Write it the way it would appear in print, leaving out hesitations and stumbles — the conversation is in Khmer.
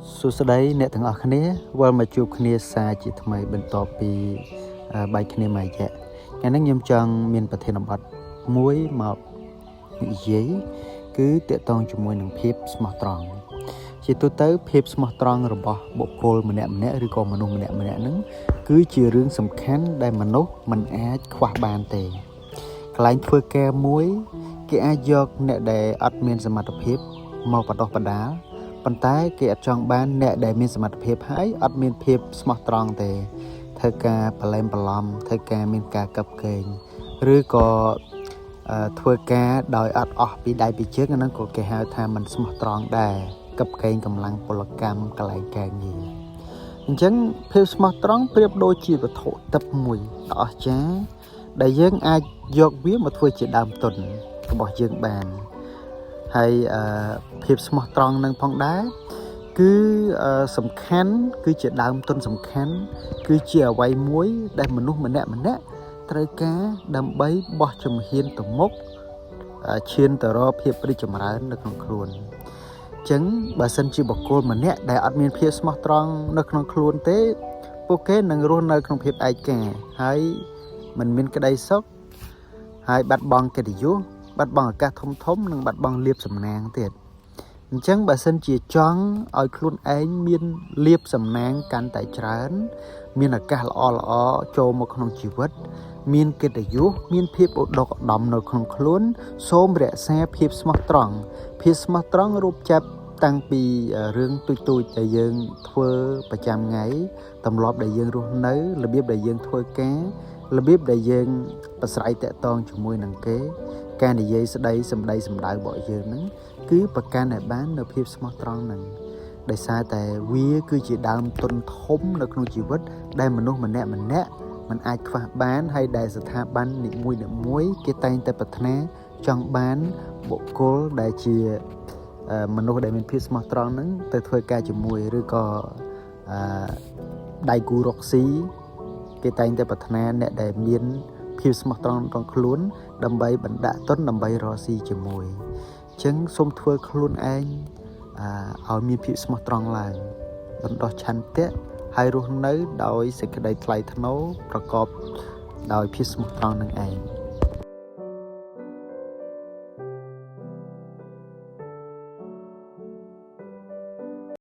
សួស្តីអ្នកទាំងអស់គ្នាវិលមកជួបគ្នាសារជាថ្មីបន្ទាប់ពីបាយគ្នាមួយរយៈថ្ងៃនេះខ្ញុំចង់មានប្រធានបទមួយមកនិយាយគឺទាក់ទងជាមួយនឹងភាពស្មោះត្រង់ជាទូទៅភាពស្មោះត្រង់របស់បុគ្គលម្នាក់ឬក៏មនុស្សម្នាក់ហ្នឹងគឺជារឿងសំខាន់ដែលមនុស្សមិនអាចខ្វះបានទេកន្លែងធ្វើការមួយគេអាចយកអ្នកដែលអត់មានសមត្ថភាពមកបដោះបដាលប៉ុន្តែគេអត់ចង់បានអ្នកដែលមានសមត្ថភាពហើយអត់មានភាពស្មោះត្រង់ទេធ្វើការបលែមបន្លំធ្វើការមានការកឹបកេងឬក៏ធ្វើការដោយអត់អស់ពីដៃពីជើងហ្នឹងក៏គេហៅថាមិនស្មោះត្រង់ដែរកឹបកេងកម្លាំងពលកម្មកន្លែងការងារអញ្ចឹងភាពស្មោះត្រង់ប្រៀបដូចជាវត្ថុទិព្វមួយដ៏អស្ចារ្យដែលយើងអាចយកវាមកធ្វើជាដើមទុនរបស់យើងបានហើយភាពស្មោះត្រង់នឹងផងដែរគឺសំខាន់គឺជាដើមទុនសំខាន់គឺជាអ្វីមួយដែលមនុស្សម្នាក់ត្រូវការដើម្បីបោះជំហានទៅមុខឈានទៅរកភាពរីកចម្រើននៅក្នុងខ្លួនអញ្ចឹងបើសិនជាបុគ្គលម្នាក់ដែលអត់មានភាពស្មោះត្រង់នៅក្នុងខ្លួនទេពួកគេនឹងរស់នៅក្នុងភាពឯកាហើយមិនមានក្តីសុខហើយបាត់បង់កិត្តិយសបាត់បង់ឱកាសធំនិងបាត់បង់លាភសំណាងទៀតអញ្ចឹងបើសិនជាចង់ឲ្យខ្លួនឯងមានលាភសំណាងកាន់តែច្រើនមានឱកាសល្អចូលមកក្នុងជីវិតមានកិត្តិយសមានភាពឧត្តមឧត្តមនៅក្នុងខ្លួនសូមរក្សាភាពស្មោះត្រង់ភាពស្មោះត្រង់រូបចាប់តាំងពីរឿងទូចដែលយើងធ្វើប្រចាំថ្ងៃទម្លាប់ដែលយើងរស់នៅរបៀបដែលយើងធ្វើការរបៀបដែលយើងប្រស្រ័យតាក់ទងជាមួយនឹងគេការនិយាយស្ដីសម្ដីសម្ដៅរបស់យើងហ្នឹងគឺប្រកាន់ឲ្យបាននៅភាពស្មោះត្រង់ហ្នឹងដោយសារតែវាគឺជាដើមទុនធំនៅក្នុងជីវិតដែលមនុស្សម្នាក់មិនអាចខ្វះបានហើយដែលស្ថាប័ននីមួយគេតែងតែប្រាថ្នាចង់បានបុគ្គលដែលជាមនុស្សដែលមានភាពស្មោះត្រង់ហ្នឹងទៅធ្វើការជាមួយឬក៏ដៃគូរកស៊ីគេតែងតែប្រាថ្នាអ្នកដែលមានភាពស្មោះត្រង់ក្នុងខ្លួនដើម្បីបណ្ដាក់ទុនដើម្បីរកស៊ីជាមួយអញ្ចឹងសូមធ្វើខ្លួនឯងឲ្យមានភាពស្មោះត្រង់ឡើងបណ្ដោះឆន្ទៈហើយរស់នៅដោយសេចក្តីថ្លៃថ្នូរប្រកបដោយភាពស្មោះត្រង់នឹងឯង